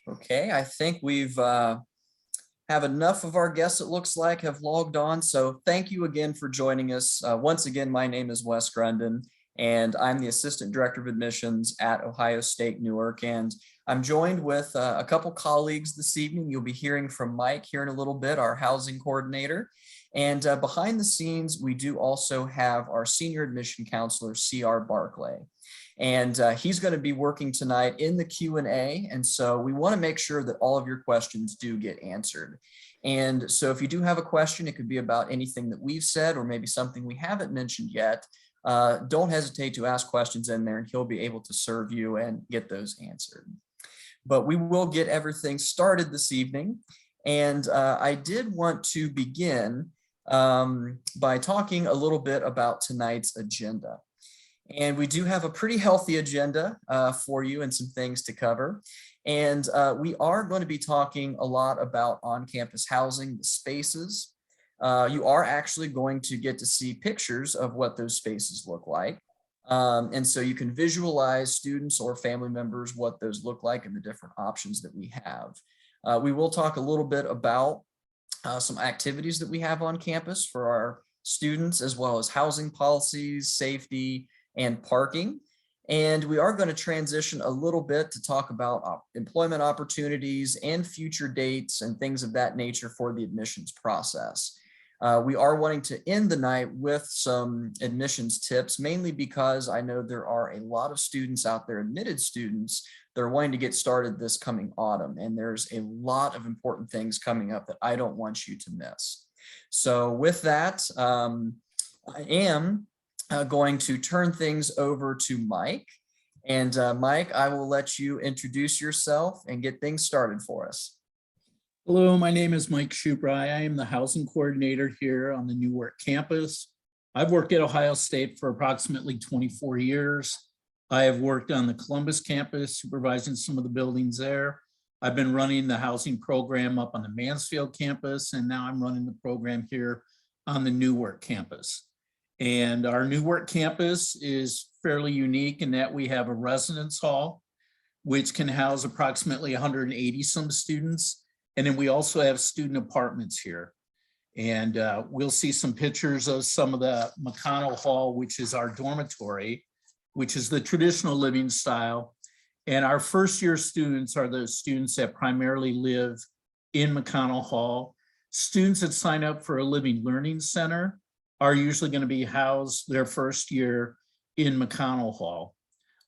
Okay, I think we've have enough of our guests, it looks like, have logged on. So thank you again for joining us. Once again, my name is Wes Grundon, and I'm the Assistant Director of Admissions at Ohio State Newark. And I'm joined with a couple colleagues this evening. You'll be hearing from Mike here in a little bit, our housing coordinator. And behind the scenes, we do also have our senior admission counselor, C.R. Barclay. And he's going to be working tonight in the Q&A. And so we want to make sure that all of your questions do get answered. And so if you do have a question, it could be about anything that we've said or maybe something we haven't mentioned yet. Don't hesitate to ask questions in there and he'll be able to serve you and get those answered. But we will get everything started this evening. And I did want to begin by talking a little bit about tonight's agenda. And we do have a pretty healthy agenda for you and some things to cover. And we are going to be talking a lot about on-campus housing, the spaces. You are actually going to get to see pictures of what those spaces look like. And so you can visualize, students or family members, what those look like and the different options that we have. We will talk a little bit about some activities that we have on campus for our students, as well as housing policies, safety, and parking. And we are going to transition a little bit to talk about employment opportunities and future dates and things of that nature for the admissions process. We are wanting to end the night with some admissions tips, mainly because I know there are a lot of students out there, admitted students, that are wanting to get started this coming autumn. And there's a lot of important things coming up that I don't want you to miss. So with that, I am going to turn things over to Mike. And Mike, I will let you introduce yourself and get things started for us. Hello, my name is Mike Shupra. I am the housing coordinator here on the Newark campus. I've worked at Ohio State for approximately 24 years. I have worked on the Columbus campus, supervising some of the buildings there. I've been running the housing program up on the Mansfield campus, and now I'm running the program here on the Newark campus. And our Newark campus is fairly unique in that we have a residence hall, which can house approximately 180 some students. And then we also have student apartments here. And we'll see some pictures of some of the McConnell Hall, which is our dormitory, which is the traditional living style. And our first year students are the students that primarily live in McConnell Hall. Students that sign up for a living learning center are usually going to be housed their first year in McConnell Hall.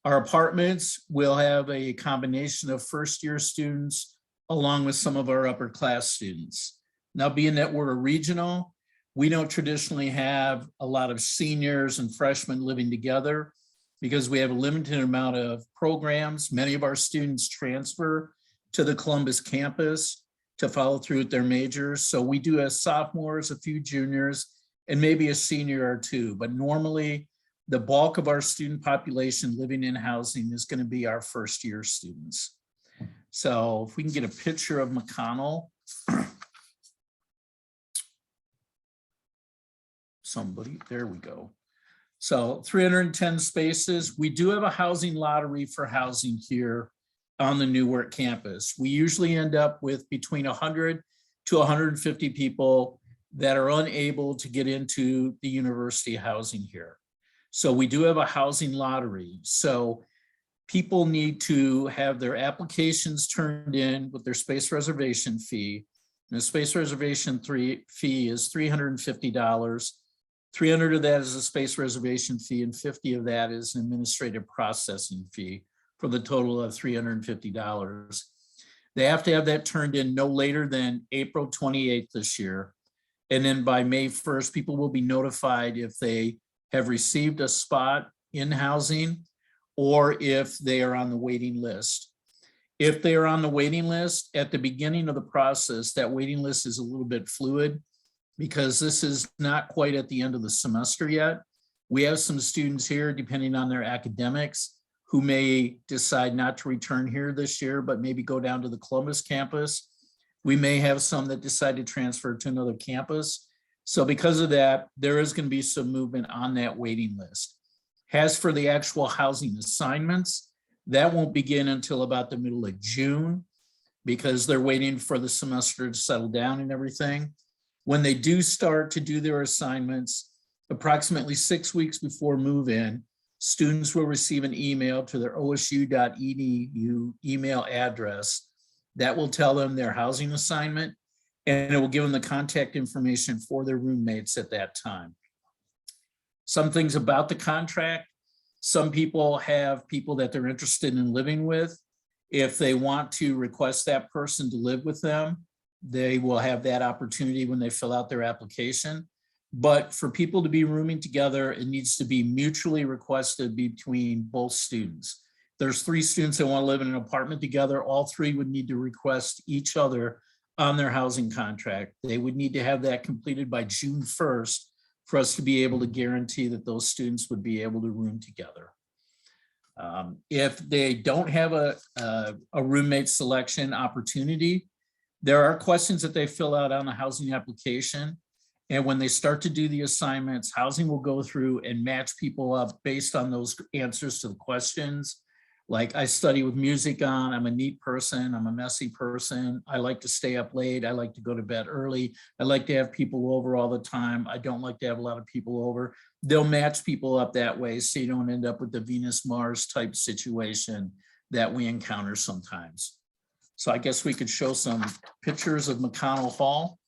Our apartments will have a combination of first year students along with some of our upper class students. Now, being that we're a regional, we don't traditionally have a lot of seniors and freshmen living together because we have a limited amount of programs. Many of our students transfer to the Columbus campus to follow through with their majors. So we do have sophomores, a few juniors, and maybe a senior or two, but normally the bulk of our student population living in housing is going to be our first year students. So if we can get a picture of McConnell. Somebody, there we go. So 310 spaces. We do have a housing lottery for housing here on the Newark campus. We usually end up with between 100 to 150 people that are unable to get into the university housing here. So we do have a housing lottery. So people need to have their applications turned in with their space reservation fee. And the space reservation fee is $350. 300 of that is a space reservation fee and 50 of that is an administrative processing fee for the total of $350. They have to have that turned in no later than April 28th this year. And then by May 1st, people will be notified if they have received a spot in housing or if they are on the waiting list. If they are on the waiting list at the beginning of the process, that waiting list is a little bit fluid because this is not quite at the end of the semester yet. We have some students here, depending on their academics, who may decide not to return here this year, but maybe go down to the Columbus campus. We may have some that decide to transfer to another campus. So because of that, there is going to be some movement on that waiting list. As for the actual housing assignments, that won't begin until about the middle of June. because they're waiting for the semester to settle down and everything. When they do start to do their assignments, approximately 6 weeks before move-in, students will receive an email to their OSU.edu email address that will tell them their housing assignment, and it will give them the contact information for their roommates at that time. Some things about the contract: some people have people that they're interested in living with. If they want to request that person to live with them, they will have that opportunity when they fill out their application. But for people to be rooming together, it needs to be mutually requested between both students. There's 3 students that want to live in an apartment together. All 3 would need to request each other on their housing contract. They would need to have that completed by June 1st for us to be able to guarantee that those students would be able to room together. If they don't have a roommate selection opportunity, there are questions that they fill out on the housing application. And when they start to do the assignments, housing will go through and match people up based on those answers to the questions. Like, I study with music on, I'm a neat person, I'm a messy person, I like to stay up late, I like to go to bed early, I like to have people over all the time, I don't like to have a lot of people over. They'll match people up that way so you don't end up with the Venus-Mars type situation that we encounter sometimes. So I guess we could show some pictures of McConnell Hall.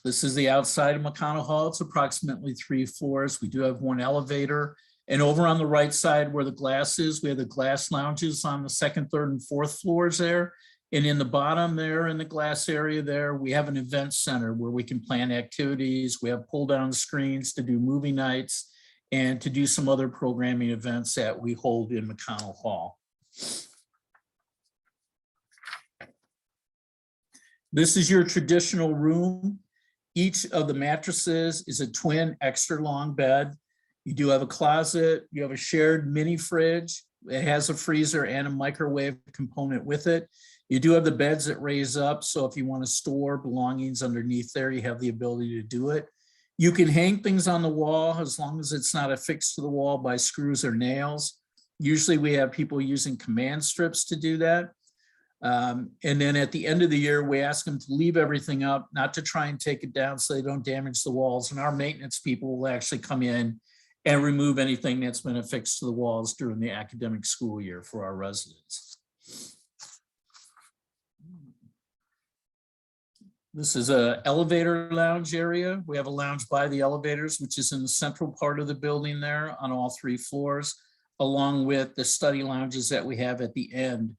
This is the outside of McConnell Hall. It's approximately 3 floors. We do have 1 elevator. And over on the right side where the glass is, we have the glass lounges on the 2nd, 3rd, and 4th floors there. And in the bottom there, in the glass area there, we have an event center where we can plan activities. We have pull down screens to do movie nights and to do some other programming events that we hold in McConnell Hall. This is your traditional room. Each of the mattresses is a twin extra long bed. You do have a closet, you have a shared mini fridge. It has a freezer and a microwave component with it. You do have the beds that raise up, so if you want to store belongings underneath there, you have the ability to do it. You can hang things on the wall as long as it's not affixed to the wall by screws or nails. Usually we have people using command strips to do that. And then at the end of the year, we ask them to leave everything up, not to try and take it down so they don't damage the walls. And our maintenance people will actually come in and remove anything that's been affixed to the walls during the academic school year for our residents. This is an elevator lounge area. We have a lounge by the elevators, which is in the central part of the building there on all 3 floors, along with the study lounges that we have at the end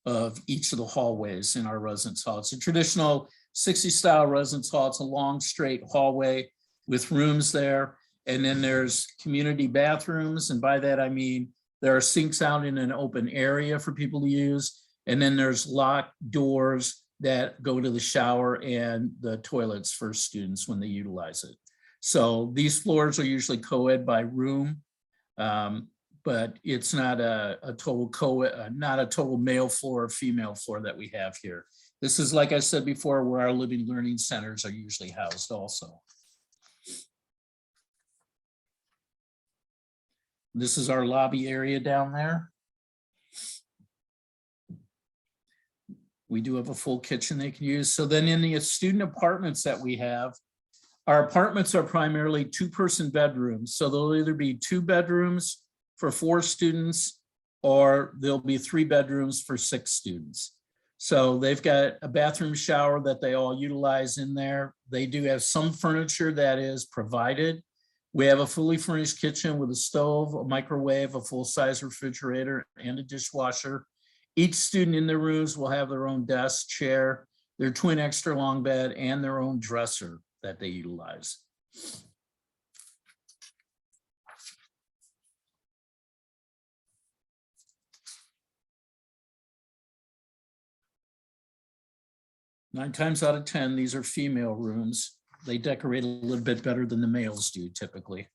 of each of the hallways in our residence hall. It's a traditional 60s style residence hall. It's a long straight hallway with rooms there. And then there's community bathrooms. And by that, I mean, there are sinks out in an open area for people to use. And then there's locked doors that go to the shower and the toilets for students when they utilize it. So these floors are usually co-ed by room, but it's not a total not a total male floor or female floor that we have here. This is, like I said before, where our living learning centers are usually housed also. This is our lobby area down there. We do have a full kitchen they can use. So then in the student apartments that we have, our apartments are primarily 2-person bedrooms. So there'll either be 2 bedrooms for 4 students, or there'll be 3 bedrooms for 6 students. So they've got a bathroom shower that they all utilize in there. They do have some furniture that is provided. We have a fully furnished kitchen with a stove, a microwave, a full-size refrigerator, and a dishwasher. Each student in their rooms will have their own desk, chair, their twin extra long bed, and their own dresser that they utilize. Nine times out of 10, these are female rooms. They decorate a little bit better than the males do typically.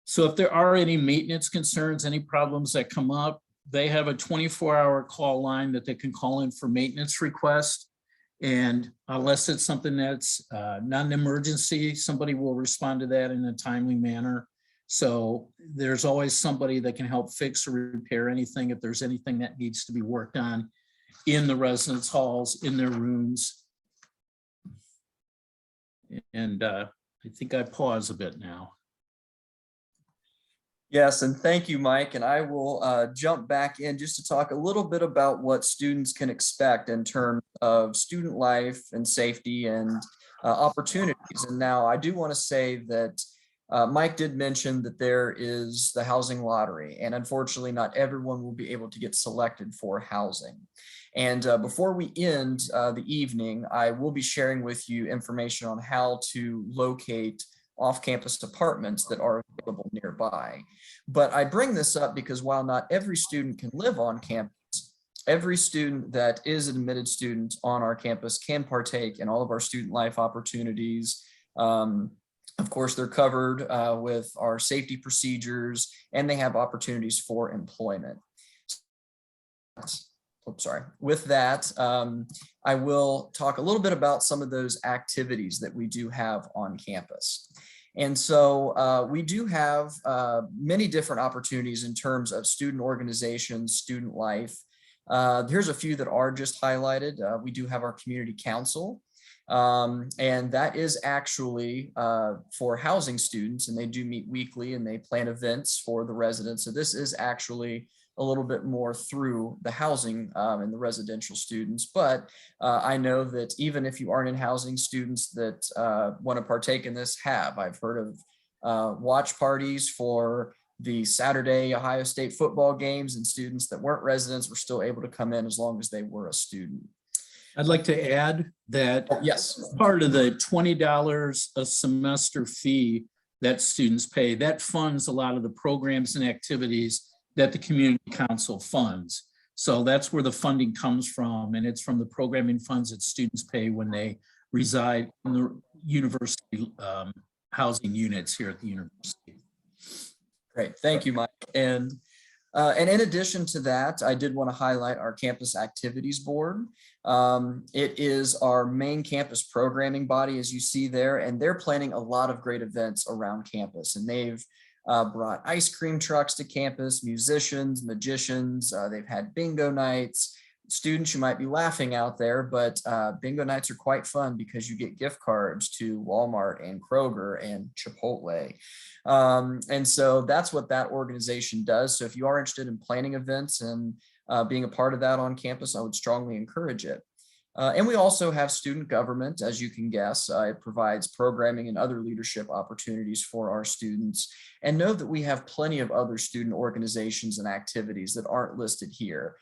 So if there are any maintenance concerns, any problems that come up, they have a 24-hour call line that they can call in for maintenance requests. And unless it's something that's not an emergency, somebody will respond to that in a timely manner. So there's always somebody that can help fix or repair anything if there's anything that needs to be worked on in the residence halls, in their rooms. And I think I pause a bit now. Yes, and thank you, Mike. And I will jump back in just to talk a little bit about what students can expect in terms of student life and safety and opportunities. And now I do want to say that Mike did mention that there is the housing lottery, and unfortunately not everyone will be able to get selected for housing. And before we end the evening, I will be sharing with you information on how to locate off-campus apartments that are available nearby. But I bring this up because while not every student can live on campus, every student that is an admitted student on our campus can partake in all of our student life opportunities. Of course, they're covered with our safety procedures, and they have opportunities for employment. Oops, sorry. With that, I will talk a little bit about some of those activities that we do have on campus. And so we do have many different opportunities in terms of student organizations, student life. Here's a few that are just highlighted. We do have our community council, and that is actually for housing students, and they do meet weekly and they plan events for the residents. So this is actually a little bit more through the housing and the residential students. But I know that even if you aren't in housing, students that want to partake in this have. I've heard of watch parties for the Saturday Ohio State football games, and students that weren't residents were still able to come in as long as they were a student. I'd like to add that yes, part of the $20 a semester fee that students pay, that funds a lot of the programs and activities that the community council funds. So that's where the funding comes from, and it's from the programming funds that students pay when they reside in the university housing units here at the university. Great, thank you, Mike. And in addition to that, I did want to highlight our campus activities board. It is our main campus programming body, as you see there, and they're planning a lot of great events around campus, and they've brought ice cream trucks to campus, musicians, magicians. They've had bingo nights. Students, you might be laughing out there, but bingo nights are quite fun because you get gift cards to Walmart and Kroger and Chipotle. And so that's what that organization does. So if you are interested in planning events and being a part of that on campus, I would strongly encourage it. And we also have student government, as you can guess. It provides programming and other leadership opportunities for our students. And know that we have plenty of other student organizations and activities that aren't listed here.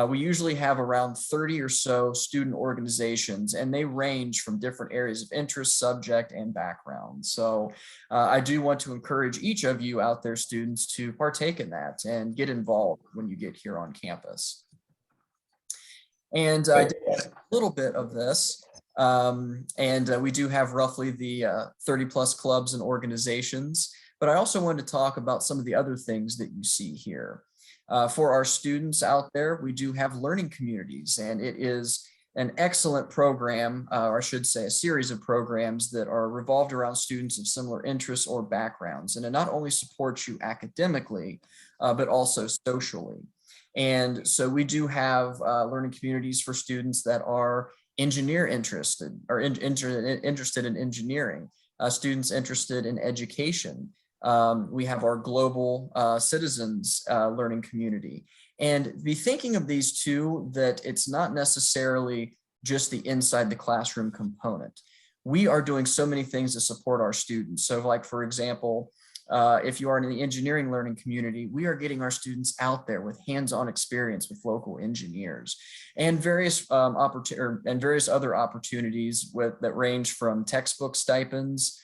We usually have around 30 or so student organizations, and they range from different areas of interest, subject, and background. So I do want to encourage each of you out there, students, to partake in that and get involved when you get here on campus. And I did a little bit of this, and we do have roughly the 30 plus clubs and organizations, but I also wanted to talk about some of the other things that you see here. For our students out there, we do have learning communities, and it is an excellent program, or I should say a series of programs that are revolved around students of similar interests or backgrounds. And it not only supports you academically, but also socially. And so we do have learning communities for students that are engineer interested or interested in engineering, students interested in education. We have our global citizens learning community. And be thinking of these two, that it's not necessarily just the inside the classroom component. We are doing so many things to support our students. So like, for example, if you are in the engineering learning community, we are getting our students out there with hands-on experience with local engineers, and various other opportunities that range from textbook stipends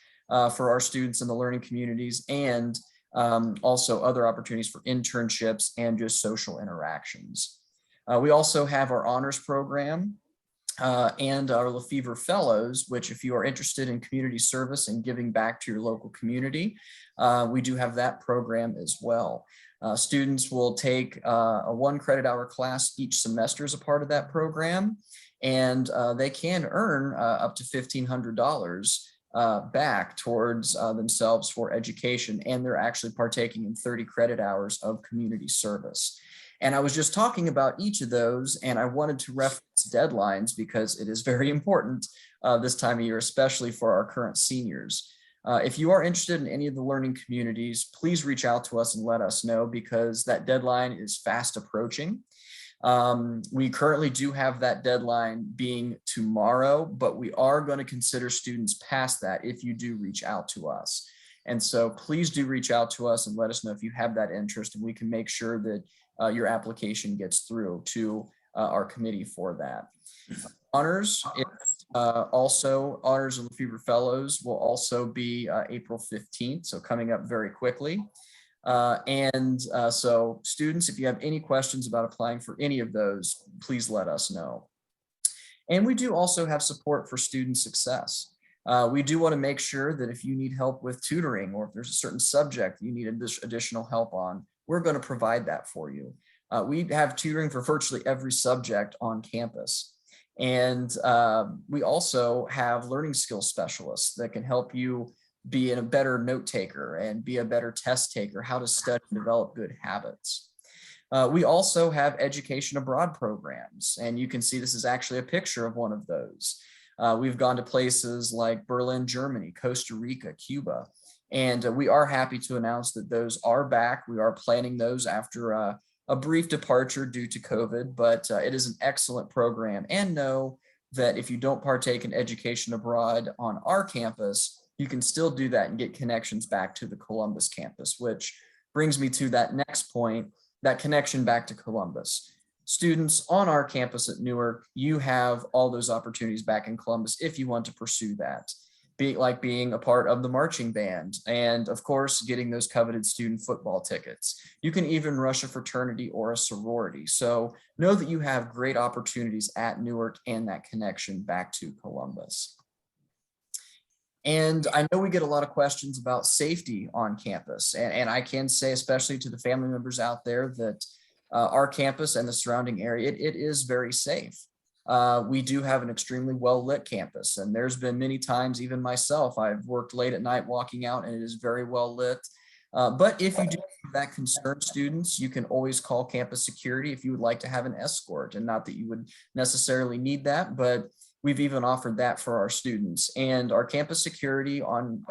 for our students in the learning communities, and also other opportunities for internships and just social interactions. We also have our honors program and our Lefevre Fellows, which, if you are interested in community service and giving back to your local community, we do have that program as well. Students will take a 1 credit hour class each semester as a part of that program, and they can earn up to $1,500 back towards themselves for education, and they're actually partaking in 30 credit hours of community service. And I was just talking about each of those, and I wanted to reference deadlines because it is very important this time of year, especially for our current seniors. If you are interested in any of the learning communities, please reach out to us and let us know, because that deadline is fast approaching. We currently do have that deadline being tomorrow, but we are going to consider students past that if you do reach out to us. And so please do reach out to us and let us know if you have that interest, and we can make sure that your application gets through to our committee for that. Honors, also Honors and Lefevre Fellows will also be April 15th, so coming up very quickly. So students, if you have any questions about applying for any of those, please let us know. And we do also have support for student success. We do want to make sure that if you need help with tutoring, or if there's a certain subject you need additional help on, we're going to provide that for you. We have tutoring for virtually every subject on campus. And we also have learning skills specialists that can help you be a better note taker and be a better test taker, how to study and develop good habits. We also have education abroad programs, and you can see this is actually a picture of one of those. We've gone to places like Berlin, Germany, Costa Rica, Cuba, and we are happy to announce that those are back. We are planning those after a brief departure due to COVID, but it is an excellent program. And know that if you don't partake in education abroad on our campus, you can still do that and get connections back to the Columbus campus, which brings me to that next point, that connection back to Columbus. Students on our campus at Newark, you have all those opportunities back in Columbus if you want to pursue that. Being a part of the marching band, and of course, getting those coveted student football tickets. You can even rush a fraternity or a sorority. So know that you have great opportunities at Newark and that connection back to Columbus. And I know we get a lot of questions about safety on campus. And I can say, especially to the family members out there, that our campus and the surrounding area, it is very safe. We do have an extremely well lit campus, and there's been many times, even myself, I've worked late at night walking out and it is very well lit. But if you do have that concern, students, you can always call campus security if you would like to have an escort, and not that you would necessarily need that, but we've even offered that for our students. And our campus security on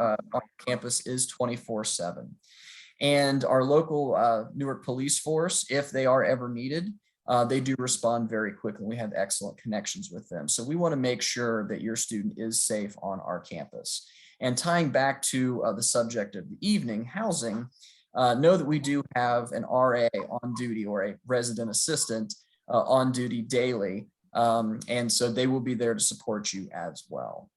campus is 24/7. And our local Newark police force, if they are ever needed, they do respond very quickly. We have excellent connections with them. So we want to make sure that your student is safe on our campus. And tying back to the subject of the evening, housing, know that we do have an RA on duty, or a resident assistant on duty daily. And so they will be there to support you as well.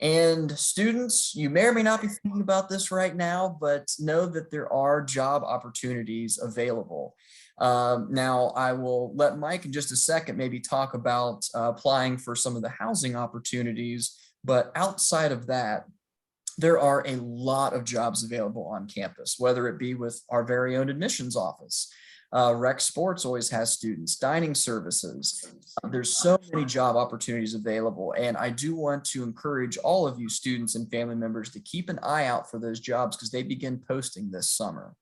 And students, you may or may not be thinking about this right now, but know that there are job opportunities available. Now, I will let Mike in just a second maybe talk about applying for some of the housing opportunities, but outside of that, there are a lot of jobs available on campus, whether it be with our very own admissions office. Rec Sports always has students, dining services. There's so many job opportunities available. And I do want to encourage all of you students and family members to keep an eye out for those jobs, because they begin posting this summer.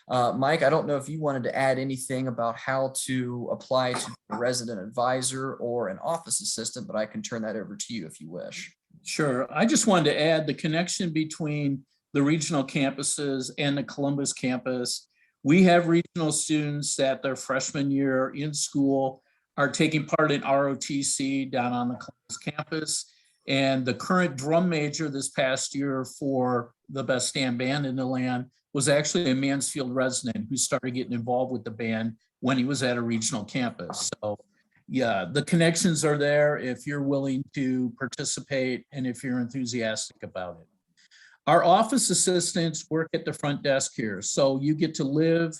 Mike, I don't know if you wanted to add anything about how to apply to a resident advisor or an office assistant, but I can turn that over to you if you wish. Sure. I just wanted to add the connection between the regional campuses and the Columbus campus. We have regional students that their freshman year in school are taking part in ROTC down on the Columbus campus. And the current drum major this past year for the best stand band in the land was actually a Mansfield resident who started getting involved with the band when he was at a regional campus. So yeah, the connections are there if you're willing to participate and if you're enthusiastic about it. Our office assistants work at the front desk here. So you get to live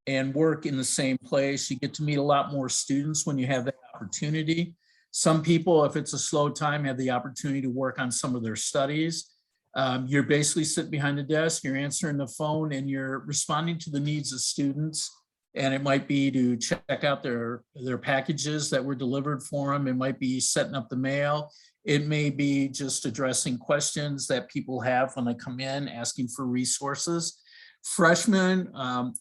and work in the same place. You get to meet a lot more students when you have that opportunity. Some people, if it's a slow time, have the opportunity to work on some of their studies. You're basically sitting behind the desk, you're answering the phone, and you're responding to the needs of students. And it might be to check out their packages that were delivered for them. It might be setting up the mail. It may be just addressing questions that people have when they come in, asking for resources. Freshmen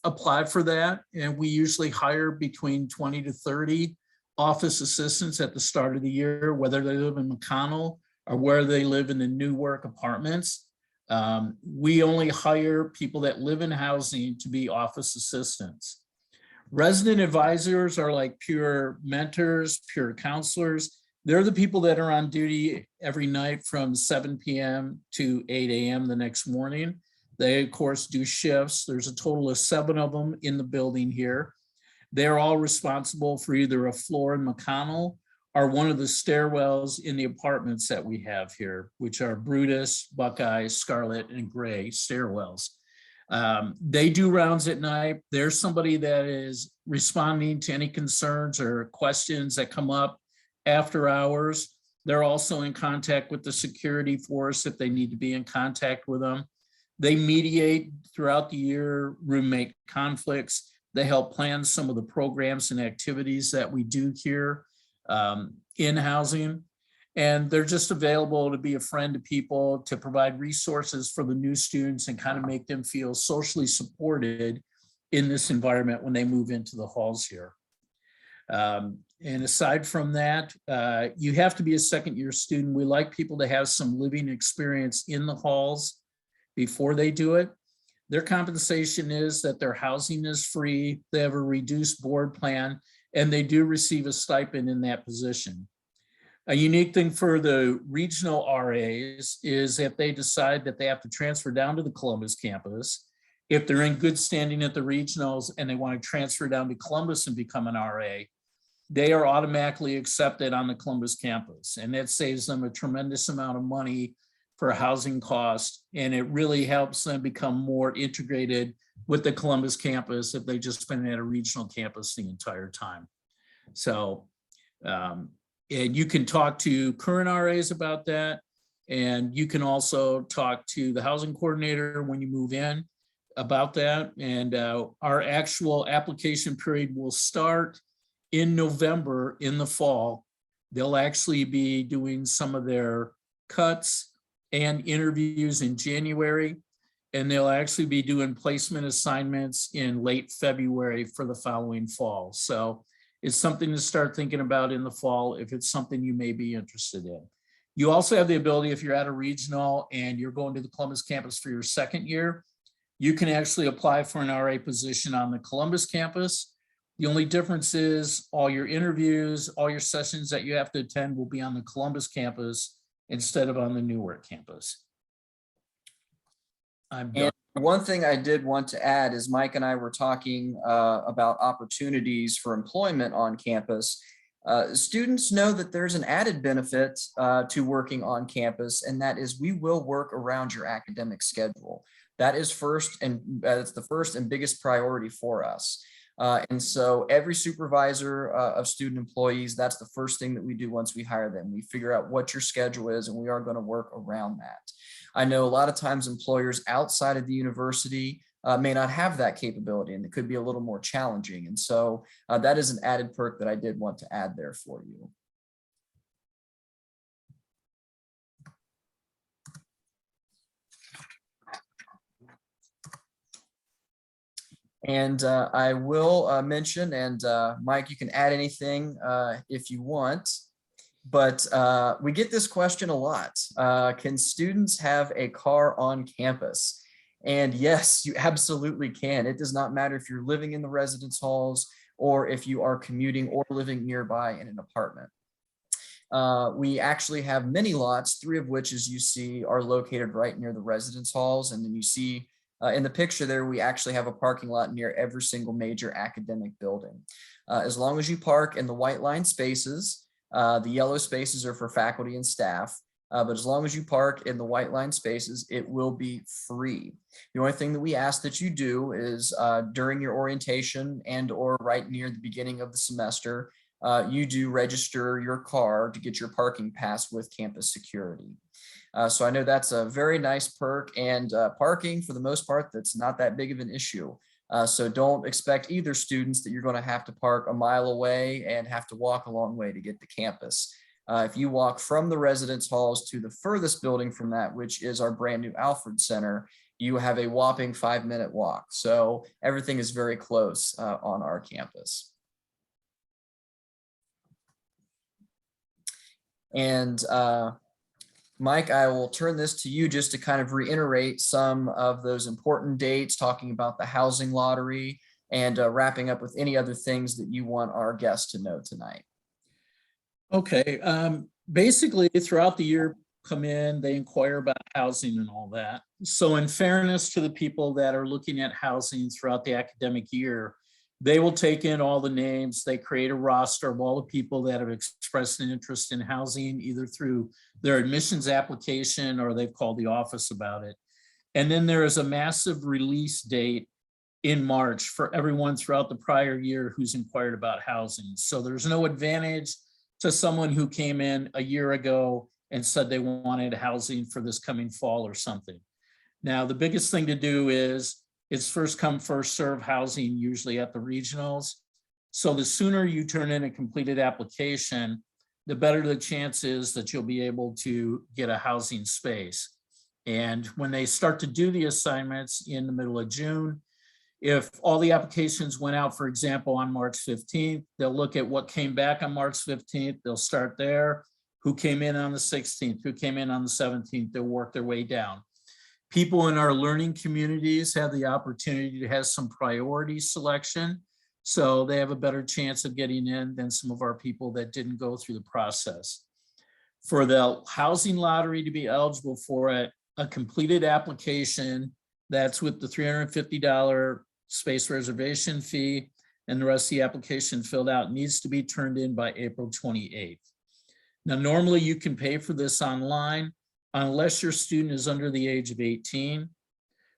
apply for that, and we usually hire between 20 to 30 office assistants at the start of the year, whether they live in McConnell or where they live in the Newark apartments. We only hire people that live in housing to be office assistants. Resident advisors are like pure mentors, pure counselors. They're the people that are on duty every night from 7 p.m. to 8 a.m. the next morning. They, of course, do shifts. There's a total of 7 of them in the building here. They're all responsible for either a floor in McConnell or one of the stairwells in the apartments that we have here, which are Brutus, Buckeye, Scarlet, and Gray stairwells. They do rounds at night. There's somebody that is responding to any concerns or questions that come up after hours. They're also in contact with the security force if they need to be in contact with them. They mediate throughout the year roommate conflicts. They help plan some of the programs and activities that we do here in housing. And they're just available to be a friend to people, to provide resources for the new students and kind of make them feel socially supported in this environment when they move into the halls here. And aside from that, you have to be a second-year student. We like people to have some living experience in the halls before they do it. Their compensation is that their housing is free, they have a reduced board plan, and they do receive a stipend in that position. A unique thing for the regional RAs is if they decide that they have to transfer down to the Columbus campus, if they're in good standing at the regionals and they want to transfer down to Columbus and become an RA, they are automatically accepted on the Columbus campus. And that saves them a tremendous amount of money for housing costs. And it really helps them become more integrated with the Columbus campus if they just been at a regional campus the entire time. So, and you can talk to current RAs about that. And you can also talk to the housing coordinator when you move in about that. And our actual application period will start in November in the fall. They'll actually be doing some of their cuts and interviews in January, and they'll actually be doing placement assignments in late February for the following fall. So it's something to start thinking about in the fall if it's something you may be interested in. You also have the ability, if you're at a regional and you're going to the Columbus campus for your second year, you can actually apply for an RA position on the Columbus campus. The only difference is all your interviews, all your sessions that you have to attend will be on the Columbus campus instead of on the Newark campus. I'm done. And one thing I did want to add is Mike and I were talking about opportunities for employment on campus. Students know that there's an added benefit to working on campus, and that is we will work around your academic schedule. That is first, and it's the first and biggest priority for us. And so every supervisor of student employees, that's the first thing that we do once we hire them. We figure out what your schedule is, and we are going to work around that. I know a lot of times employers outside of the university may not have that capability, and it could be a little more challenging. And so that is an added perk that I did want to add there for you. And I will mention, and Mike, you can add anything if you want, but we get this question a lot. Can students have a car on campus? And yes, you absolutely can. It does not matter if you're living in the residence halls or if you are commuting or living nearby in an apartment. We actually have many lots, 3 of which, as you see, are located right near the residence halls. And then you see in the picture there, we actually have a parking lot near every single major academic building. As long as you park in the white line spaces, the yellow spaces are for faculty and staff, but as long as you park in the white line spaces, it will be free. The only thing that we ask that you do is during your orientation and or right near the beginning of the semester, you do register your car to get your parking pass with campus security. So I know that's a very nice perk, and parking for the most part, that's not that big of an issue. So don't expect either students that you're going to have to park a mile away and have to walk a long way to get to campus. If you walk from the residence halls to the furthest building from that, which is our brand new Alfred Center, you have a whopping 5-minute walk. So everything is very close on our campus. And Mike, I will turn this to you just to kind of reiterate some of those important dates, talking about the housing lottery and wrapping up with any other things that you want our guests to know tonight. Okay, basically throughout the year, come in, they inquire about housing and all that. So in fairness to the people that are looking at housing throughout the academic year, they will take in all the names, they create a roster of all the people that have expressed an interest in housing, either through their admissions application or they've called the office about it. And then there is a massive release date in March for everyone throughout the prior year who's inquired about housing. So there's no advantage to someone who came in a year ago and said they wanted housing for this coming fall or something. Now, the biggest thing to do is it's first come, first serve housing, usually at the regionals. So the sooner you turn in a completed application, the better the chance is that you'll be able to get a housing space. And when they start to do the assignments in the middle of June, if all the applications went out, for example, on March 15th, they'll look at what came back on March 15th. They'll start there. Who came in on the 16th, who came in on the 17th, they'll work their way down. People in our learning communities have the opportunity to have some priority selection. So they have a better chance of getting in than some of our people that didn't go through the process. For the housing lottery to be eligible for it, a completed application that's with the $350 space reservation fee and the rest of the application filled out needs to be turned in by April 28th. Now, normally you can pay for this online unless your student is under the age of 18,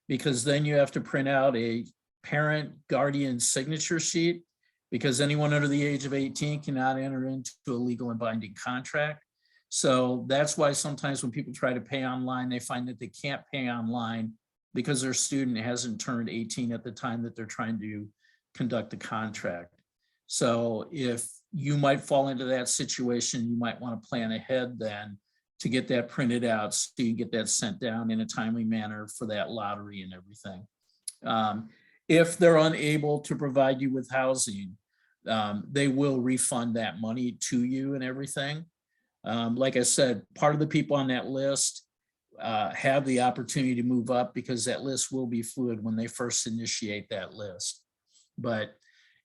because then you have to print out a parent guardian signature sheet, because anyone under the age of 18 cannot enter into a legal and binding contract. So that's why sometimes when people try to pay online, they find that they can't pay online because their student hasn't turned 18 at the time that they're trying to conduct the contract. So if you might fall into that situation, you might want to plan ahead then to get that printed out so you get that sent down in a timely manner for that lottery and everything. If they're unable to provide you with housing, they will refund that money to you and everything. Like I said, part of the people on that list have the opportunity to move up because that list will be fluid when they first initiate that list. But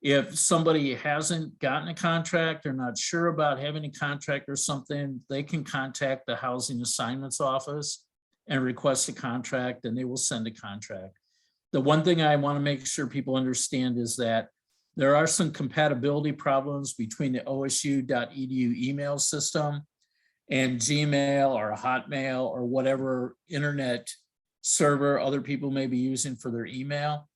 if somebody hasn't gotten a contract or not sure about having a contract or something, they can contact the Housing Assignments Office and request a contract, and they will send a contract. The one thing I want to make sure people understand is that there are some compatibility problems between the OSU.edu email system and Gmail or Hotmail or whatever internet server other people may be using for their email.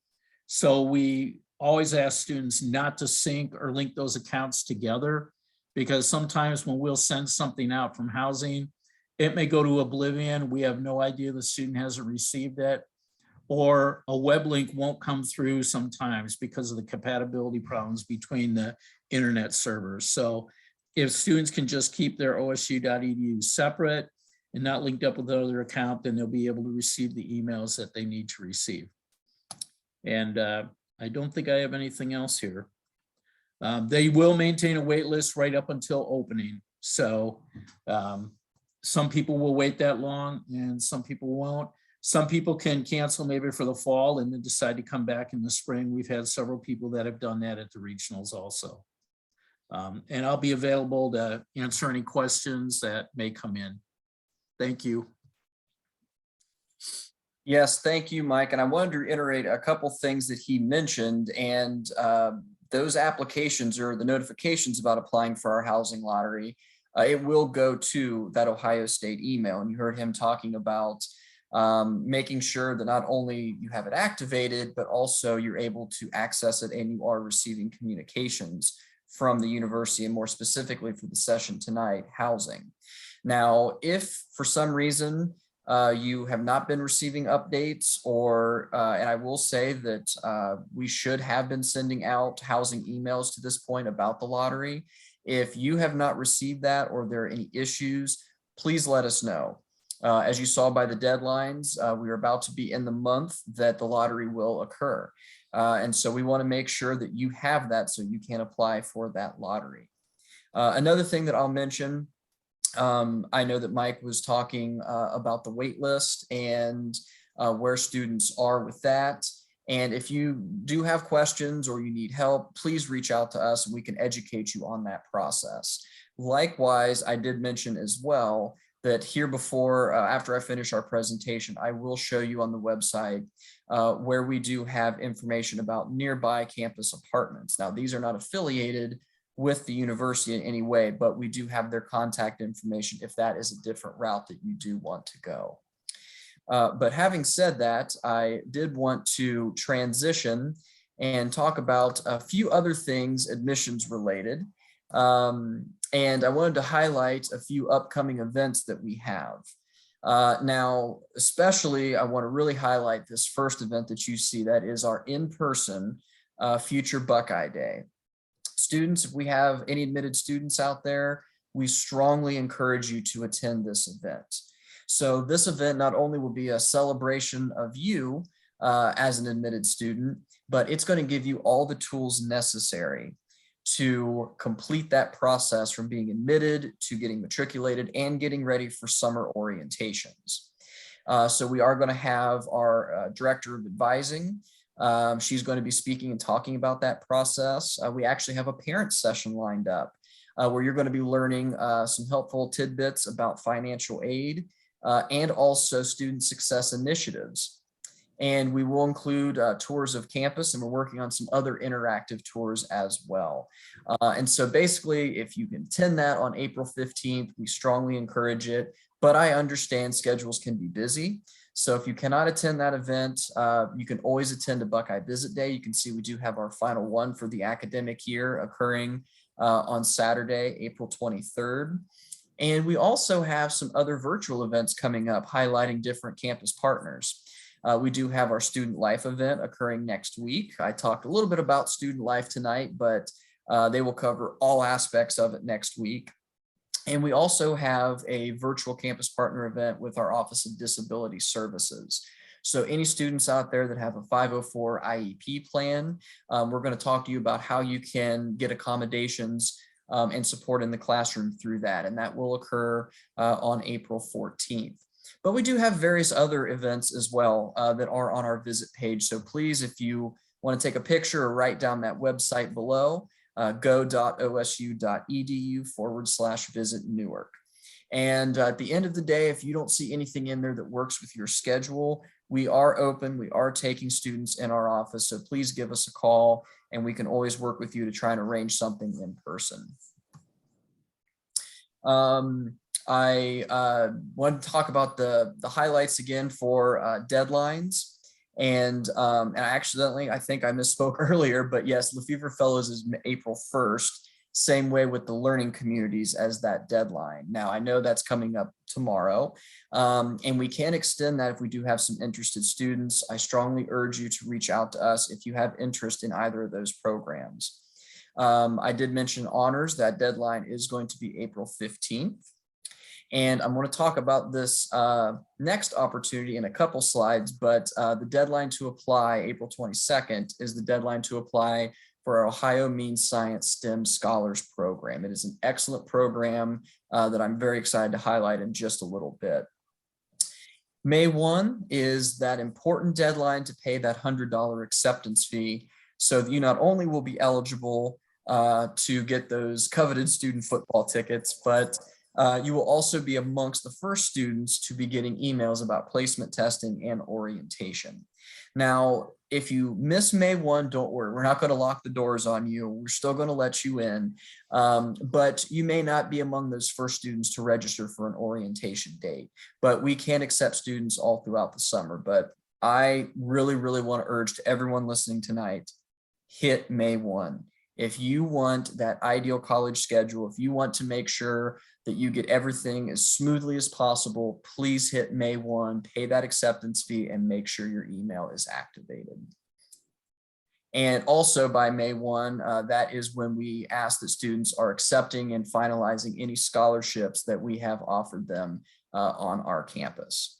So we always ask students not to sync or link those accounts together, because sometimes when we'll send something out from housing, it may go to oblivion. We have no idea the student hasn't received it, or a web link won't come through sometimes because of the compatibility problems between the internet servers. So if students can just keep their OSU.edu separate and not linked up with another account, then they'll be able to receive the emails that they need to receive. And I don't think I have anything else here. They will maintain a wait list right up until opening. So some people will wait that long and some people won't. Some people can cancel maybe for the fall and then decide to come back in the spring. We've had several people that have done that at the regionals also. And I'll be available to answer any questions that may come in. Thank you. Yes, thank you, Mike. And I wanted to reiterate a couple things that he mentioned, and those applications or the notifications about applying for our housing lottery, it will go to that Ohio State email. And you heard him talking about making sure that not only you have it activated, but also you're able to access it and you are receiving communications from the university, and more specifically for the session tonight, housing. Now, if for some reason you have not been receiving updates, or and I will say that we should have been sending out housing emails to this point about the lottery. If you have not received that, or there are any issues, please let us know. As you saw by the deadlines, we are about to be in the month that the lottery will occur. And so we want to make sure that you have that so you can apply for that lottery. Another thing that I'll mention, I know that Mike was talking about the wait list and where students are with that. And if you do have questions or you need help, please reach out to us and we can educate you on that process. Likewise, I did mention as well that here before, after I finish our presentation, I will show you on the website where we do have information about nearby campus apartments. Now, these are not affiliated with the university in any way, but we do have their contact information if that is a different route that you do want to go. But having said that, I did want to transition and talk about a few other things admissions related. And I wanted to highlight a few upcoming events that we have. Now, especially, I want to really highlight this first event that you see, that is our in-person Future Buckeye Day. Students, if we have any admitted students out there, we strongly encourage you to attend this event. So this event not only will be a celebration of you as an admitted student, but it's going to give you all the tools necessary to complete that process from being admitted to getting matriculated and getting ready for summer orientations. So we are going to have our director of advising. She's going to be speaking and talking about that process. We actually have a parent session lined up where you're going to be learning some helpful tidbits about financial aid and also student success initiatives. And we will include tours of campus, and we're working on some other interactive tours as well. And so basically, if you can attend that on April 15th, we strongly encourage it, but I understand schedules can be busy. So if you cannot attend that event, you can always attend a Buckeye Visit Day. You can see we do have our final one for the academic year occurring on Saturday, April 23rd. And we also have some other virtual events coming up highlighting different campus partners. We do have our student life event occurring next week. I talked a little bit about student life tonight, but they will cover all aspects of it next week. And we also have a virtual campus partner event with our Office of Disability Services. So any students out there that have a 504 IEP plan, we're going to talk to you about how you can get accommodations and support in the classroom through that. And that will occur on April 14th. But we do have various other events as well that are on our visit page. So please, if you want to take a picture or write down that website below, go.osu.edu/visit-Newark. And at the end of the day, if you don't see anything in there that works with your schedule, we are open. We are taking students in our office. So please give us a call and we can always work with you to try and arrange something in person. I want to talk about the highlights again for deadlines. And I think I misspoke earlier, but yes, Lefevre Fellows is April 1st, same way with the learning communities as that deadline. Now, I know that's coming up tomorrow, and we can extend that if we do have some interested students. I strongly urge you to reach out to us if you have interest in either of those programs. I did mention honors. That deadline is going to be April 15th. And I'm going to talk about this next opportunity in a couple slides, but the deadline to apply, April 22nd, is the deadline to apply for our Ohio Mean Science STEM Scholars Program. It is an excellent program that I'm very excited to highlight in just a little bit. May 1 is that important deadline to pay that $100 acceptance fee, so that you not only will be eligible to get those coveted student football tickets, but you will also be amongst the first students to be getting emails about placement testing and orientation. Now, if you miss May 1, don't worry. We're not going to lock the doors on you. We're still going to let you in, but you may not be among those first students to register for an orientation date. But we can accept students all throughout the summer. But I really, really want to urge to everyone listening tonight, hit May 1. If you want that ideal college schedule, if you want to make sure that you get everything as smoothly as possible, please hit May 1, pay that acceptance fee, and make sure your email is activated. And also by May 1, that is when we ask that students are accepting and finalizing any scholarships that we have offered them on our campus.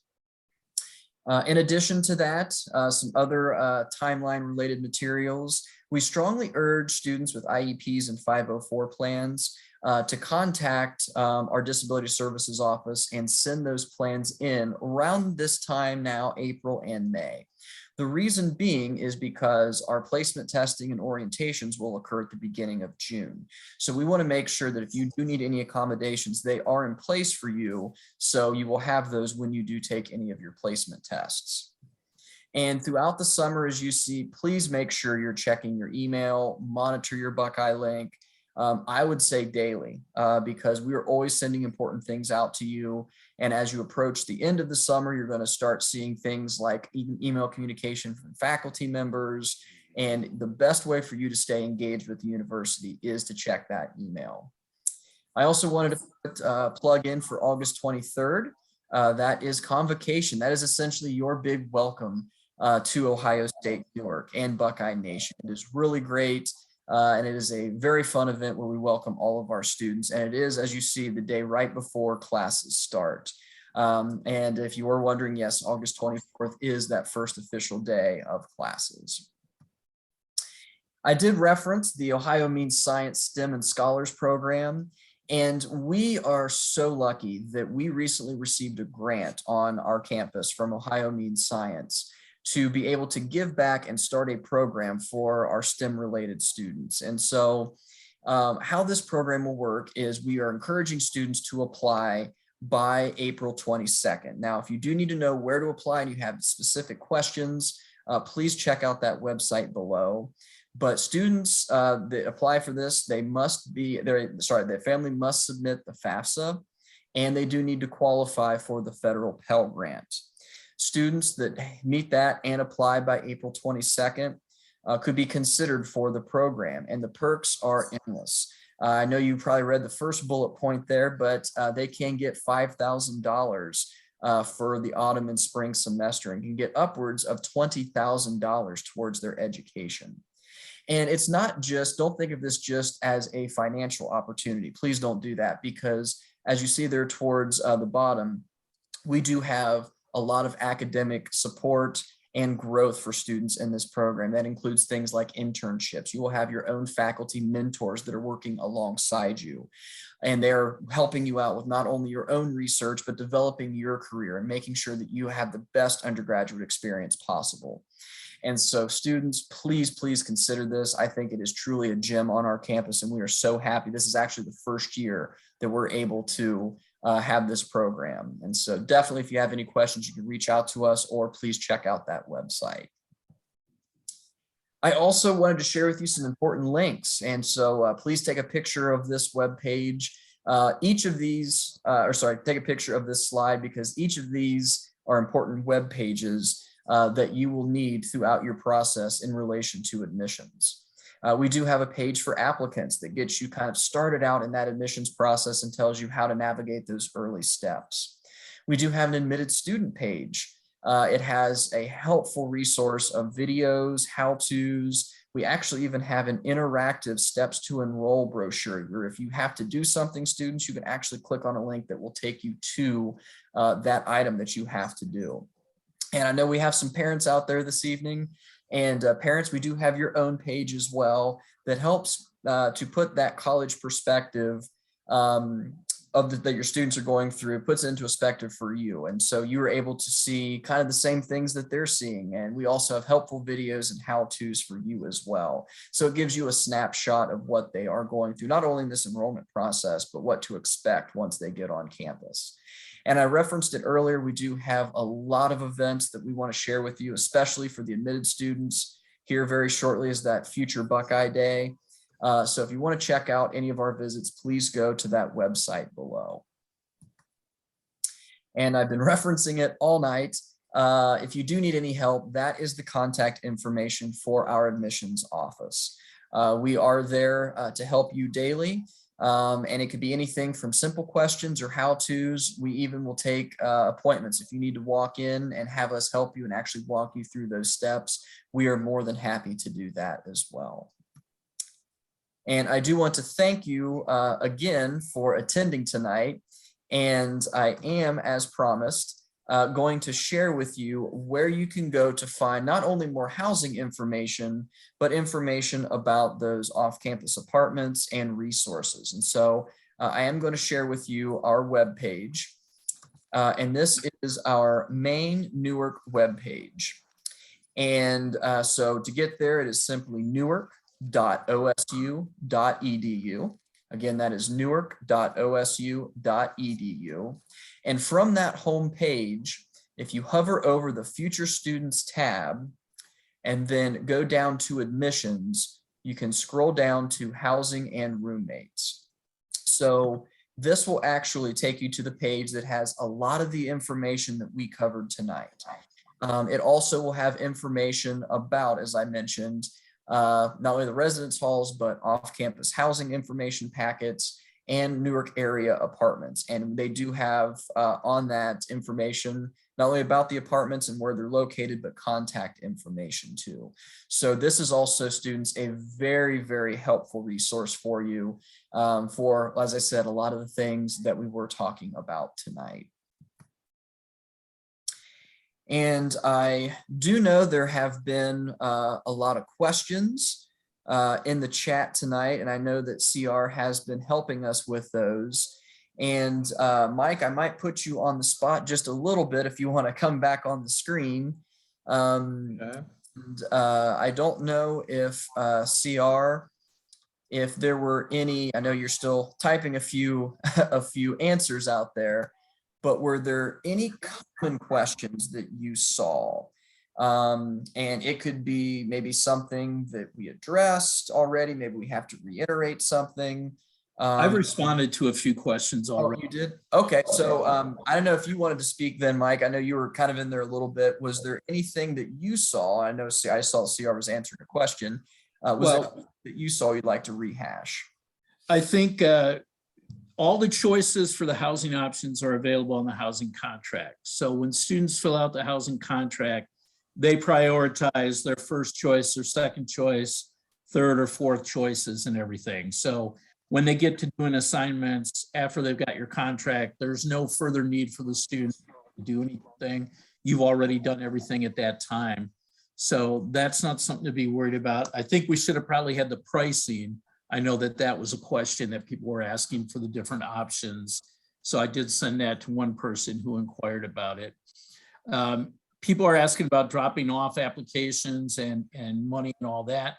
In addition to that, some other timeline related materials. We strongly urge students with IEPs and 504 plans to contact our Disability Services Office and send those plans in around this time now, April and May. The reason being is because our placement testing and orientations will occur at the beginning of June. So we want to make sure that if you do need any accommodations, they are in place for you. So you will have those when you do take any of your placement tests. And throughout the summer, as you see, please make sure you're checking your email, monitor your Buckeye link. I would say daily, because we are always sending important things out to you. And as you approach the end of the summer, you're going to start seeing things like email communication from faculty members. And the best way for you to stay engaged with the university is to check that email. I also wanted to put, plug in for August 23rd. That is convocation. That is essentially your big welcome to Ohio State-Newark and Buckeye Nation. It is really great. And it is a very fun event where we welcome all of our students. And it is, as you see, the day right before classes start. And if you were wondering, yes, August 24th is that first official day of classes. I did reference the Ohio Means Science STEM and Scholars Program. And we are so lucky that we recently received a grant on our campus from Ohio Means Science to be able to give back and start a program for our STEM related students. And so how this program will work is we are encouraging students to apply by April 22nd. Now, if you do need to know where to apply and you have specific questions, please check out that website below. But students that apply for this, they must be, their family must submit the FAFSA, and they do need to qualify for the federal Pell Grant. Students that meet that and apply by April 22nd could be considered for the program, and the perks are endless. I know you probably read the first bullet point there, but they can get $5,000 for the autumn and spring semester and can get upwards of $20,000 towards their education. And it's not just, don't think of this just as a financial opportunity. Please don't do that, because as you see there towards the bottom, we do have a lot of academic support and growth for students in this program. That includes things like internships. You will have your own faculty mentors that are working alongside you, and they're helping you out with not only your own research, but developing your career and making sure that you have the best undergraduate experience possible. And so students, please consider this. I think it is truly a gem on our campus, and we are so happy. This is actually the first year that we're able to have this program. And so definitely, if you have any questions, you can reach out to us, or please check out that website. I also wanted to share with you some important links. And so please take a picture of this web page. Each of these, take a picture of this slide, because each of these are important web pages that you will need throughout your process in relation to admissions. We do have a page for applicants that gets you kind of started out in that admissions process and tells you how to navigate those early steps. We do have an admitted student page. It has a helpful resource of videos, how-tos. We actually even have an interactive steps to enroll brochure where if you have to do something, students, you can actually click on a link that will take you to that item that you have to do. And I know we have some parents out there this evening. And parents, we do have your own page as well that helps to put that college perspective that your students are going through, puts it into perspective for you. And so you are able to see kind of the same things that they're seeing. And we also have helpful videos and how-tos for you as well. So it gives you a snapshot of what they are going through, not only in this enrollment process, but what to expect once they get on campus. And I referenced it earlier, we do have a lot of events that we want to share with you, especially for the admitted students. Here very shortly is that Future Buckeye Day. So if you want to check out any of our visits, please go to that website below. And I've been referencing it all night. If you do need any help, that is the contact information for our admissions office. We are there to help you daily. And it could be anything from simple questions or how-tos. We even will take appointments. If you need to walk in and have us help you and actually walk you through those steps, we are more than happy to do that as well. And I do want to thank you again for attending tonight. And I am, as promised, going to share with you where you can go to find not only more housing information, but information about those off-campus apartments and resources. And so I am going to share with you our webpage. And this is our main Newark webpage. And so to get there, it is simply newark.osu.edu. Again, that is newark.osu.edu. And from that home page, if you hover over the Future Students tab and then go down to admissions, you can scroll down to housing and roommates. So this will actually take you to the page that has a lot of the information that we covered tonight. It also will have information about, as I mentioned, not only the residence halls, but off-campus housing information packets and Newark area apartments. And they do have on that information, not only about the apartments and where they're located, but contact information too. So this is also, students, a very, very helpful resource for you for, as I said, a lot of the things that we were talking about tonight. And I do know there have been a lot of questions in the chat tonight, and I know that CR has been helping us with those. And Mike, I might put you on the spot just a little bit if you want to come back on the screen. Okay. And, I don't know if CR, if there were any, I know you're still typing a few answers out there, but were there any common questions that you saw? And it could be maybe something that we addressed already. Maybe we have to reiterate something. I've responded to a few questions already. Oh, you did? Okay. So I don't know if you wanted to speak then, Mike. I know you were kind of in there a little bit. Was there anything that you saw? I know I saw CR was answering a question. Was there anything that you saw you'd like to rehash? I think all the choices for the housing options are available on the housing contract. So when students fill out the housing contract, they prioritize their first choice, their second choice, third or fourth choices and everything. So when they get to doing assignments after they've got your contract, there's no further need for the student to do anything. You've already done everything at that time. So that's not something to be worried about. I think we should have probably had the pricing. I know that that was a question that people were asking for the different options. So I did send that to one person who inquired about it. People are asking about dropping off applications and money and all that.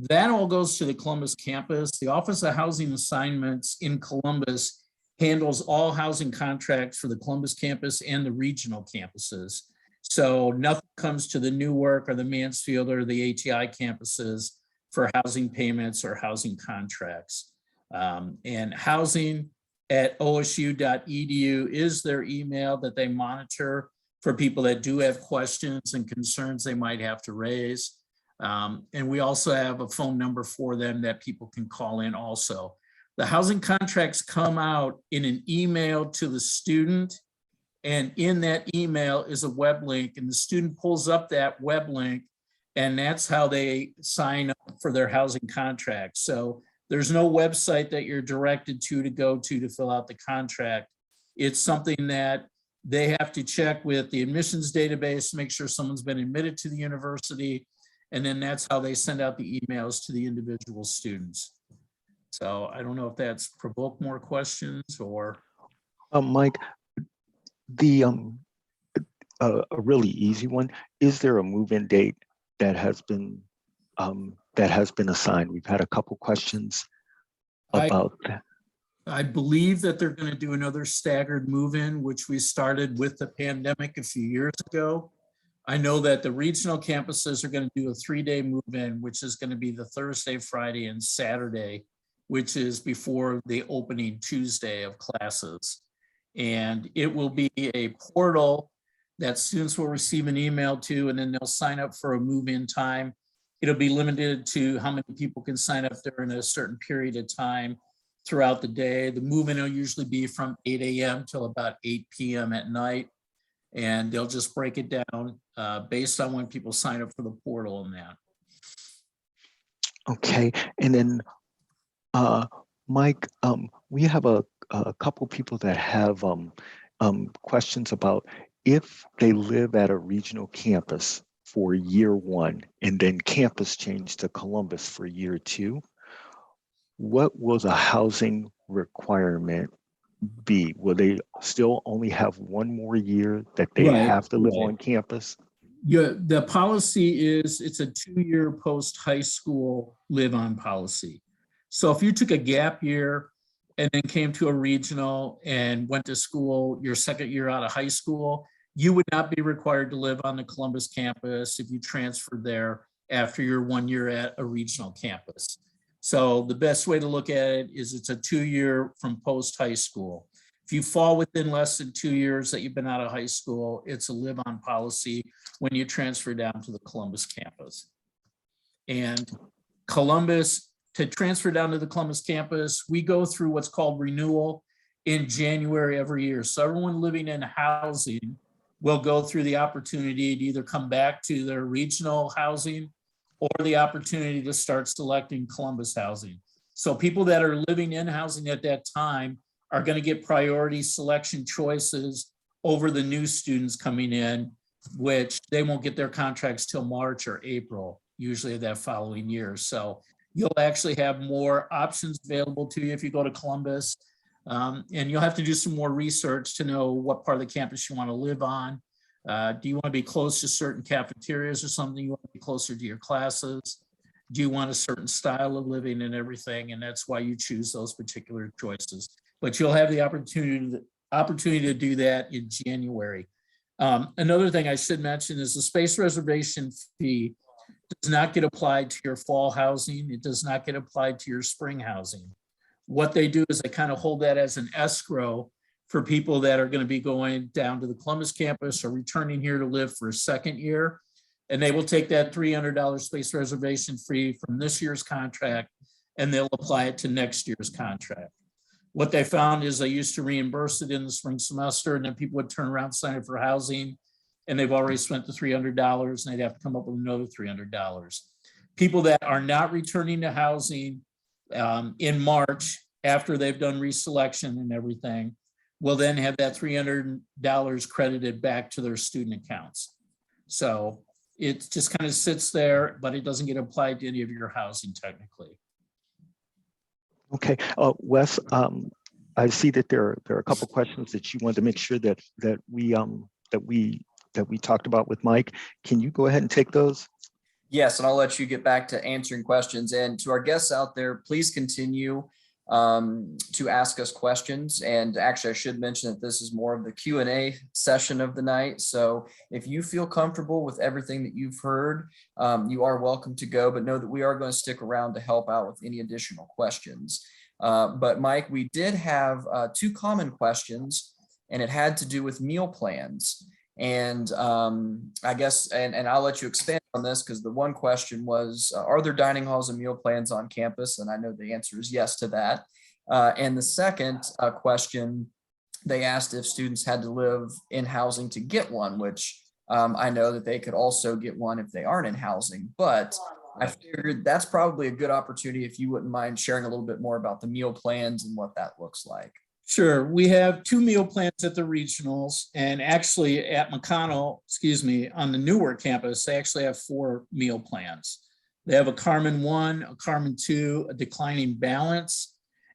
That all goes to the Columbus campus. The Office of Housing Assignments in Columbus handles all housing contracts for the Columbus campus and the regional campuses. So nothing comes to the Newark or the Mansfield or the ATI campuses for housing payments or housing contracts. And housing at OSU.edu is their email that they monitor for people that do have questions and concerns they might have to raise. And we also have a phone number for them that people can call in also. The housing contracts come out in an email to the student, and in that email is a web link, and the student pulls up that web link, and that's how they sign up for their housing contract. So there's no website that you're directed to go to fill out the contract. It's something that they have to check with the admissions database, make sure someone's been admitted to the university, and then that's how they send out the emails to the individual students. So I don't know if that's provoked more questions or. Mike, the a really easy one. Is there a move-in date that has been assigned? We've had a couple questions about that. I believe that they're going to do another staggered move-in, which we started with the pandemic a few years ago. I know that the regional campuses are going to do a 3-day move-in, which is going to be the Thursday, Friday, and Saturday, which is before the opening Tuesday of classes. And it will be a portal that students will receive an email to, and then they'll sign up for a move-in time. It'll be limited to how many people can sign up during a certain period of time throughout the day. The movement will usually be from 8 a.m. till about 8 p.m. at night. And they'll just break it down based on when people sign up for the portal and that. Okay, and then Mike, we have a couple people that have questions about if they live at a regional campus for year one and then campus change to Columbus for year two, what will the housing requirement be? Will they still only have one more year that they have to live on campus? Yeah, the policy is it's a 2-year post-high school live-on policy. So if you took a gap year and then came to a regional and went to school your second year out of high school, you would not be required to live on the Columbus campus if you transferred there after your 1 year at a regional campus. So the best way to look at it is it's a 2-year from post-high school. If you fall within less than 2 years that you've been out of high school, it's a live-on policy when you transfer down to the Columbus campus. And Columbus, to transfer down to the Columbus campus, we go through what's called renewal in January every year. So everyone living in housing will go through the opportunity to either come back to their regional housing or the opportunity to start selecting Columbus housing. So people that are living in housing at that time are going to get priority selection choices over the new students coming in, which they won't get their contracts till March or April, usually that following year. So you'll actually have more options available to you if you go to Columbus. And you'll have to do some more research to know what part of the campus you want to live on. Do you want to be close to certain cafeterias or something? You want to be closer to your classes? Do you want a certain style of living and everything? And that's why you choose those particular choices. But you'll have the opportunity to do that in January. Another thing I should mention is the space reservation fee does not get applied to your fall housing. It does not get applied to your spring housing. What they do is they kind of hold that as an escrow for people that are going to be going down to the Columbus campus or returning here to live for a second year. And they will take that $300 space reservation fee from this year's contract and they'll apply it to next year's contract. What they found is they used to reimburse it in the spring semester and then people would turn around and sign up for housing and they've already spent the $300 and they'd have to come up with another $300. People that are not returning to housing in March after they've done reselection and everything will then have that $300 credited back to their student accounts. So it just kind of sits there, but it doesn't get applied to any of your housing technically. Okay, Wes, I see that there are a couple questions that you want to make sure that we talked about with Mike. Can you go ahead and take those? Yes, and I'll let you get back to answering questions. And to our guests out there, please continue to ask us questions. And actually, I should mention that this is more of the Q&A session of the night. So if you feel comfortable with everything that you've heard, you are welcome to go, but know that we are going to stick around to help out with any additional questions. But Mike, we did have 2 common questions, and it had to do with meal plans. And I guess, and I'll let you expand on this because the one question was, are there dining halls and meal plans on campus? And I know the answer is yes to that. And the second question, they asked if students had to live in housing to get one, which I know that they could also get one if they aren't in housing. But I figured that's probably a good opportunity if you wouldn't mind sharing a little bit more about the meal plans and what that looks like. Sure. We have 2 meal plans at the regionals, and actually at McConnell, on the Newark campus, they actually have 4 meal plans. They have a Carmen 1, a Carmen 2, a declining balance,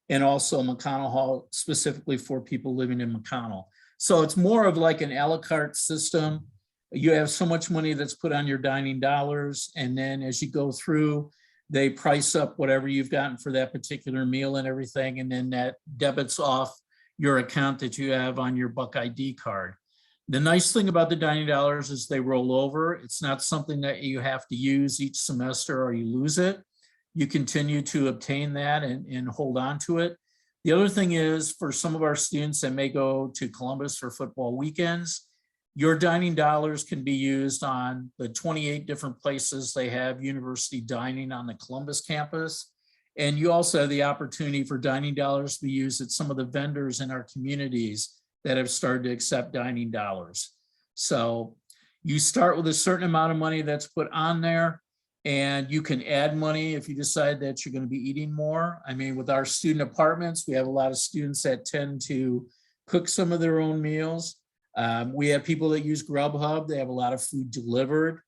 and also a McConnell Hall specifically for people living in McConnell. So it's more of like an a la carte system. You have so much money that's put on your dining dollars, and then as you go through, they price up whatever you've gotten for that particular meal and everything, and then that debits off your account that you have on your Buck ID card. The nice thing about the dining dollars is they roll over. It's not something that you have to use each semester or you lose it. You continue to obtain that and hold on to it. The other thing is for some of our students that may go to Columbus for football weekends, Your dining dollars can be used on the 28 different places they have university dining on the Columbus campus. And you also have the opportunity for dining dollars to be used at some of the vendors in our communities that have started to accept dining dollars. So you start with a certain amount of money that's put on there, and you can add money if you decide that you're going to be eating more. I mean, with our student apartments, we have a lot of students that tend to cook some of their own meals. We have people that use Grubhub. They have a lot of food delivered,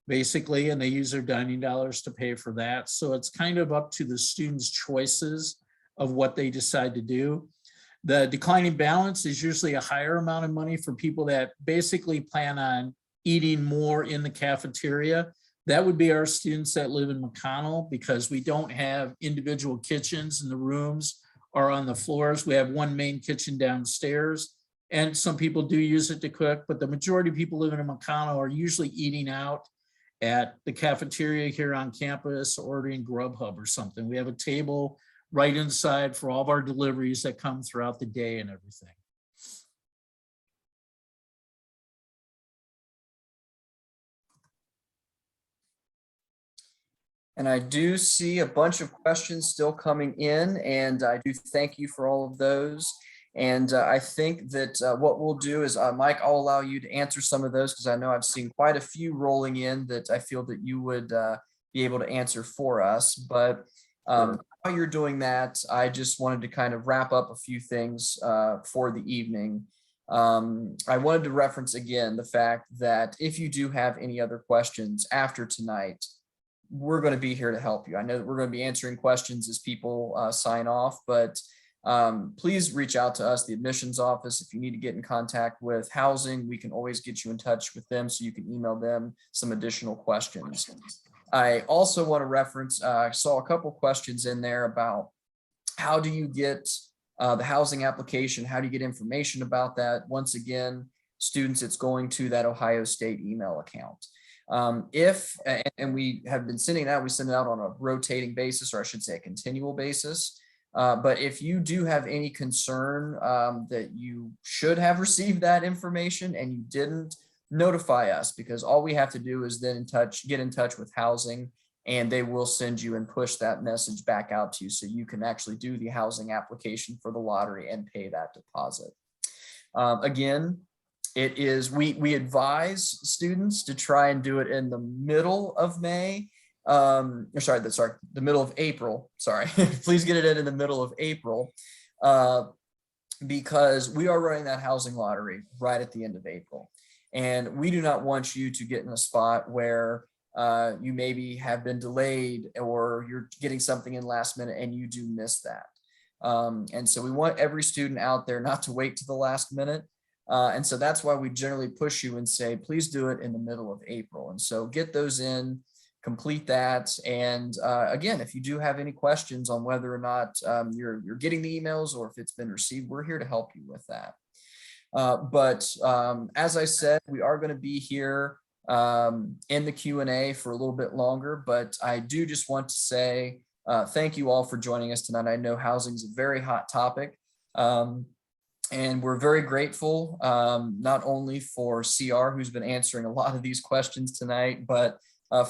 basically, and they use their dining dollars to pay for that. So it's kind of up to the students' choices of what they decide to do. The declining balance is usually a higher amount of money for people that basically plan on eating more in the cafeteria. That would be our students that live in McConnell, because we don't have individual kitchens in the rooms or on the floors. We have one main kitchen downstairs, and some people do use it to cook, but the majority of people living in McConnell are usually eating out at the cafeteria here on campus, ordering Grubhub or something. We have a table right inside for all of our deliveries that come throughout the day and everything. And I do see a bunch of questions still coming in, and I do thank you for all of those. And I think that what we'll do is, Mike, I'll allow you to answer some of those, because I know I've seen quite a few rolling in that I feel that you would be able to answer for us. But while you're doing that, I just wanted to kind of wrap up a few things for the evening. I wanted to reference again the fact that if you do have any other questions after tonight, we're going to be here to help you. I know that we're going to be answering questions as people sign off, but please reach out to us, the admissions office. If you need to get in contact with housing, we can always get you in touch with them, so you can email them some additional questions. I also want to reference, I saw a couple questions in there about how do you get the housing application? How do you get information about that? Once again, students, it's going to that Ohio State email account. And we have been sending it out, we send it out on a rotating basis, or I should say a continual basis. But if you do have any concern that you should have received that information and you didn't, notify us, because all we have to do is then get in touch with housing, and they will send you and push that message back out to you, so you can actually do the housing application for the lottery and pay that deposit. Again, it is, we advise students to try and do it in the middle of May. The middle of April. Sorry, please get it in the middle of April, because we are running that housing lottery right at the end of April. And we do not want you to get in a spot where you maybe have been delayed, or you're getting something in last minute and you do miss that. And so we want every student out there not to wait to the last minute. And so that's why we generally push you and say, please do it in the middle of April. And so get those in, complete that. And again, if you do have any questions on whether or not you're getting the emails or if it's been received, we're here to help you with that. But as I said, we are going to be here in the Q&A for a little bit longer, but I do just want to say thank you all for joining us tonight. I know housing is a very hot topic, and we're very grateful not only for CR, who's been answering a lot of these questions tonight, but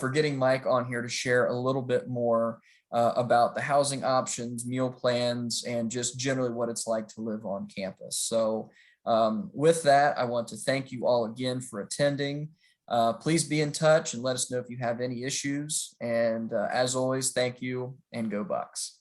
for getting Mike on here to share a little bit more about the housing options, meal plans, and just generally what it's like to live on campus. So with that, I want to thank you all again for attending. Please be in touch and let us know if you have any issues. And as always, thank you, and go Bucks.